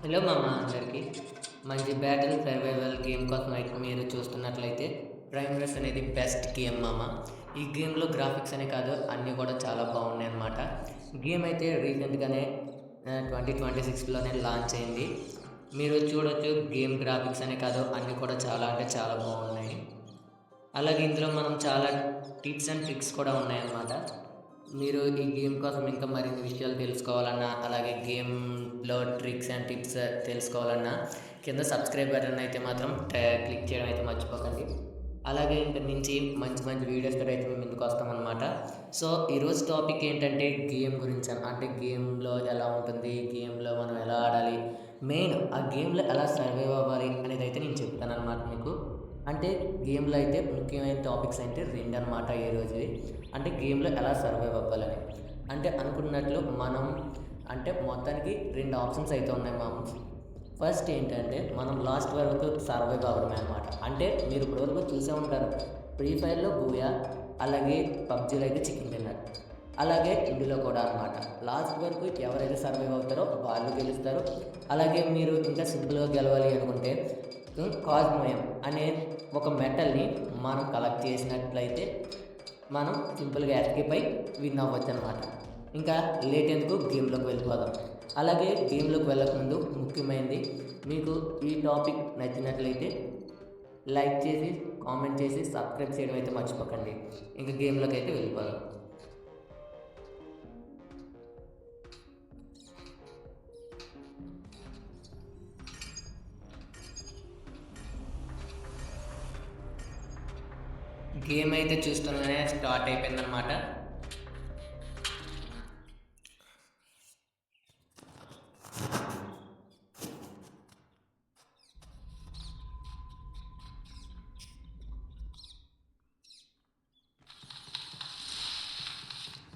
Hello మామ అందరికి మంచి బ్యాటిల్ సర్వైవల్ గేమ్ కోసం అయితే మీరు చూస్తున్నట్లయితే ప్రైమ్ రెస్ అనేది బెస్ట్ గేమ్ మామ. ఈ గేమ్లో గ్రాఫిక్స్ అనే కాదు అన్నీ కూడా చాలా బాగున్నాయి అన్నమాట. గేమ్ అయితే రీసెంట్గానే 2026లోనే లాంచ్ అయింది. మీరు చూడొచ్చు గేమ్ గ్రాఫిక్స్ అనే కాదు అన్నీ కూడా చాలా అంటే చాలా బాగున్నాయి. అలాగే ఇందులో మనం చాలా టిప్స్ అండ్ ట్రిక్స్ కూడా ఉన్నాయన్నమాట. మీరు ఈ గేమ్ కోసం ఇంకా మరిన్ని విషయాలు తెలుసుకోవాలన్నా, అలాగే గేమ్‌లో ట్రిక్స్ అండ్ టిప్స్ తెలుసుకోవాలన్నా, కింద సబ్స్క్రైబ్ బటన్ అయితే మాత్రం క్లిక్ చేయడం అయితే మర్చిపోకండి. అలాగే ఇంక నుంచి మంచి మంచి వీడియోస్‌తో అయితే మేము ముందుకు వస్తామన్నమాట. సో, ఈరోజు టాపిక్ ఏంటంటే గేమ్ గురించి అంటే గేమ్‌లో ఎలా ఉంటుంది, గేమ్‌లో మనం ఎలా ఆడాలి, మెయిన్ ఆ గేమ్‌లో ఎలా సర్వైవ్ అవ్వాలి అనేదైతే నేను చెప్తానన్నమాట మీకు. అంటే గేమ్‌లో అయితే ముఖ్యమైన టాపిక్స్ అంటే రెండనమాట ఈ రోజువి. అంటే గేమ్‌లో ఎలా సర్వైవ్ అవ్వాలని. అంటే అనుకున్నట్లు మనం అంటే మొత్తానికి 2 ఆప్షన్స్ అయితే ఉన్నాయి ఫస్ట్ ఏంటంటే మనం లాస్ట్ వరకు సర్వైవ్ అవ్వడమే అనమాట. అంటే మీరు ఇప్పటివరకు చూసే ఉంటారు. ఫ్రీ ఫైర్‌లో బూయా, అలాగే పబ్‌జీలో అయితే చికెన్ డిన్నర్. అలాగే ఇందులో కూడా అనమాట. లాస్ట్ వరకు ఎవరైతే సర్వైవ్ అవుతారో వాళ్ళు గెలుస్తారు. అలాగే మీరు ఇంకా సింపుల్‌గా గెలవాలి అనుకుంటే కాస్మోయం అనే ఒక మెటల్‌ని మనం కలెక్ట్ చేసినట్లయితే మనం సింపుల్‌గా ఎస్కేప్ అయి విన్ అవ్వచ్చనమాట. ఇంకా లేట్ ఎందుకు గేమ్‌లోకి వెళ్ళిపోదాం. అలాగే గేమ్‌లోకి వెళ్ళకముందు ముఖ్యమైనది మీకు ఈ టాపిక్ నచ్చినట్లయితే లైక్ చేసి, కామెంట్ చేసి, సబ్స్క్రైబ్ చేయడం అయితే మర్చిపోకండి. ఇంక గేమ్‌లోకి అయితే వెళ్ళిపోదాం. గేమ్ అయితే చూస్తూనే స్టార్ట్ అయిపోయిందనమాట.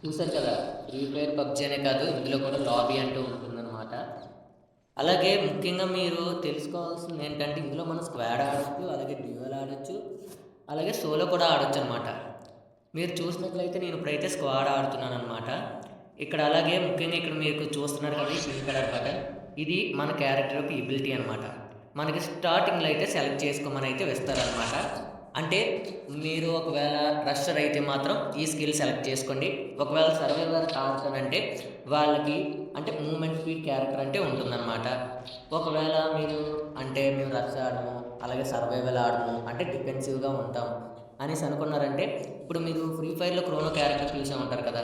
చూసారు కదా! ఫ్రీ ఫైర్, పబ్‌జీ అనే కాదు ఇందులో కూడా లాబీ అంటూ ఉంటుందన్నమాట. అలాగే ముఖ్యంగా మీరు తెలుసుకోవాల్సింది ఏంటంటే ఇందులో మనం స్క్వాడ్ ఆడొచ్చు, అలాగే డ్యూయల్ ఆడొచ్చు, అలాగే సోలో కూడా ఆడొచ్చనమాట. మీరు చూసినట్లయితే నేను ఇప్పుడైతే స్క్వాడ్ ఆడుతున్నాననమాట. ఇక్కడ అలాగే ముఖ్యంగా ఇక్కడ మీకు చూస్తున్నారు కదా ఈ పింక్ కలర్ బటన్. ఇది మన క్యారెక్టర్ యొక్క ఎబిలిటీ అనమాట. మనకి స్టార్టింగ్‌లో అయితే సెలెక్ట్ చేసుకోమని అయితే ఇస్తారనమాట. అంటే మీరు ఒకవేళ రషర్ అయితే మాత్రం ఈ స్కిల్ సెలెక్ట్ చేసుకోండి. ఒకవేళ సర్వైవర్ ఆడతానంటే వాళ్ళకి అంటే మూవ్‌మెంట్ స్పీడ్ క్యారెక్టర్ అంటే ఉంటుందన్నమాట. ఒకవేళ మీరు అంటే మేము రష్ ఆడము, అలాగే సర్వైవల్ ఆడము, అంటే డిఫెన్సివ్‌గా ఉంటాం అనేసి అనుకున్నారంటే ఇప్పుడు మీరు ఫ్రీ ఫైర్‌లో క్రోనో క్యారెక్టర్ చూసే ఉంటారు కదా!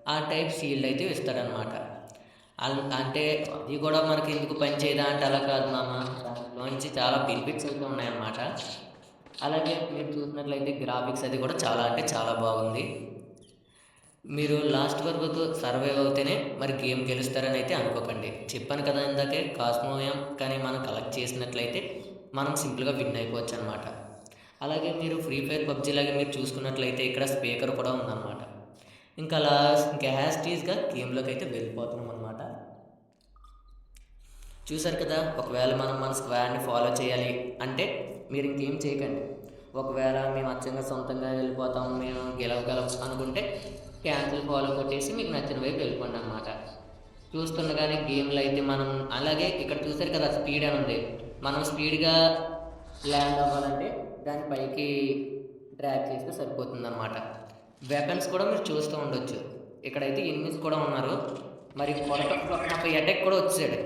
ఆ టైప్ షీల్డ్ అయితే ఇస్తాడనమాట. అంటే అది కూడా మనకి ఎందుకు పనిచేయదా అంటే అలా కాదు మామ. దాంట్లోంచి చాలా బెనిఫిట్స్ అయితే ఉన్నాయన్నమాట. అలాగే మీరు చూసినట్లయితే గ్రాఫిక్స్ అది కూడా చాలా అంటే చాలా బాగుంది. మీరు లాస్ట్ వరకు సర్వైవ్ అవుతేనే మరి గేమ్ గెలుస్తారని అయితే అనుకోకండి. చెప్పాను కదా ఇందాకే కాస్మోయం కానీ మనం కలెక్ట్ చేసినట్లయితే మనం సింపుల్‌గా విన్ అయిపోవచ్చనమాట. అలాగే మీరు ఫ్రీ ఫైర్, పబ్‌జీ లాగా మీరు చూసుకున్నట్లయితే ఇక్కడ స్పీకర్ కూడా ఉందన్నమాట. ఇంకా అలా ఇంకా హ్యాస్టీస్‌గా గేమ్‌లోకి అయితే వెళ్ళిపోతున్నామనమాట. చూసారు కదా! ఒకవేళ మనం మన స్క్వాడ్‌ని ఫాలో చేయాలి అంటే మీరు ఇంకేం చేయకండి. ఒకవేళ మేము అచ్చంగా సొంతంగా వెళ్ళిపోతాం, మేము గెలవగలం అనుకుంటే క్యాన్సిల్ ఫాలో కొట్టేసి మీకు నచ్చిన వైపు వెళ్ళిపోండనమాట. చూస్తుండగానే గేమ్‌లో అయితే మనం అలాగే ఇక్కడ చూసారు కదా! స్పీడ్ అని ఉంది. మనం స్పీడ్‌గా ల్యాండ్ అవ్వాలంటే దాన్ని పైకి డ్రాగ్ చేస్తే సరిపోతుందనమాట. వెపన్స్ కూడా మీరు చూస్తూ ఉండొచ్చు. ఇక్కడైతే ఎనిమీస్ కూడా ఉన్నారు. మరి నాకు అటాక్ కూడా వచ్చేసాడు.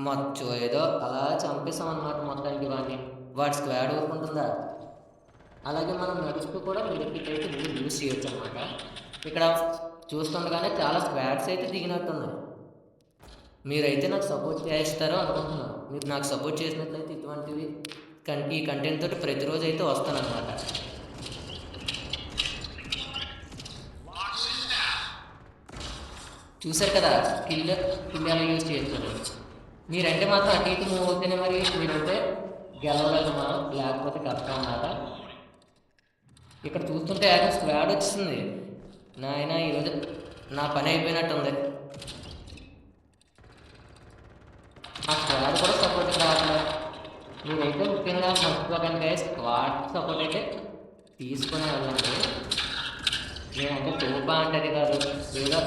మచ్చు ఏదో అలా చంపేసామన్నమాట మొత్తానికి వాడిని. వాడి స్క్వాడ్ ఊరుకుంటుందా? అలాగే మనం నడుస్తూ కూడా మీరెక్కికైతే యూజ్ చేయొచ్చనమాట. ఇక్కడ చూస్తుండగానే చాలా స్క్వాడ్స్ అయితే దిగినట్టున్నాయి. మీరైతే నాకు సపోర్ట్ చేస్తారో అనుకుంటున్నాను. మీరు నాకు సపోర్ట్ చేసినట్లయితే ఇటువంటివి ఈ కంటెంట్ తోటి ప్రతిరోజు అయితే వస్తాననమాట. చూసారు కదా! స్కిల్ ఎలా యూజ్ చేస్తున్నారో. మీరంటే మాత్రం అటు ఇటు మూవ్ అవుతేనే మరి మీరైతే గెలవగలరు మనం, లేకపోతే కష్టం అన్నమాట. ఇక్కడ చూస్తుంటే ఏకంగా స్క్వాడ్ వచ్చింది. నాయనా ఈరోజు నా పని అయిపోయినట్టుంది. ఆ స్క్వాడ్ కూడా సపోర్ట్‌కి రావట్లేదు. మీరైతే ముఖ్యంగా మర్చిపోకండి గైస్ స్క్వాడ్ సపోర్ట్ అయితే తీసుకునే వెళ్ళండి. మేమంటే తోపా అంటే కాదు, ఏదో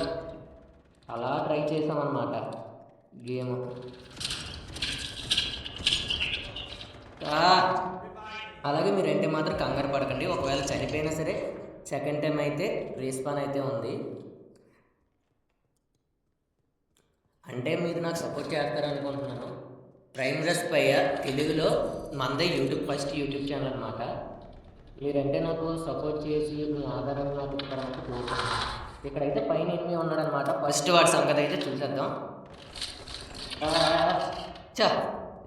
అలా ట్రై చేసామన్నమాట గేమ్. అలాగే మీరంటే మాత్రం కంగారు పడకండి, ఒకవేళ చనిపోయినా సరే సెకండ్ టైం అయితే రీస్పాన్ అయితే ఉంది. అంటే మీరు నాకు సపోర్ట్ చేస్తారనుకుంటున్నాను. ప్రైమ్ రస్ పయ్య తెలుగులో మందే ఫస్ట్ యూట్యూబ్ ఛానల్ అనమాట. మీరంటే నాకు సపోర్ట్ చేసి మీ ఆధారం నాకు ఇస్తారని కోరుకుంటున్నాను. ఇక్కడైతే పైన ఎనిమిది ఉన్నాడనమాట. ఫస్ట్ వాడి సంగతి అయితే చూసేద్దాం. చా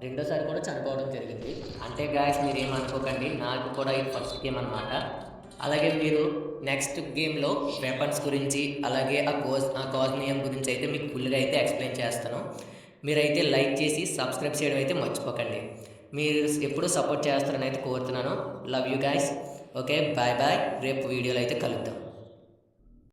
రెండోసారి కూడా చనిపోవడం జరిగింది. అంటే గాయస్ మీరు ఏమనుకోకండి, నాకు కూడా ఇది ఫస్ట్ గేమ్ అనమాట. అలాగే మీరు నెక్స్ట్ గేమ్లో వెపన్స్ గురించి అలాగే ఆ కాస్మియం గురించి అయితే మీకు ఫుల్గా అయితే ఎక్స్ప్లెయిన్ చేస్తాను. మీరైతే లైక్ చేసి సబ్స్క్రైబ్ చేయడం అయితే మర్చిపోకండి. మీరు ఎప్పుడూ సపోర్ట్ చేస్తారని అయితే కోరుతున్నాను. Love you guys. Okay, bye bye. రేపు వీడియోలో అయితే కలుద్దాం.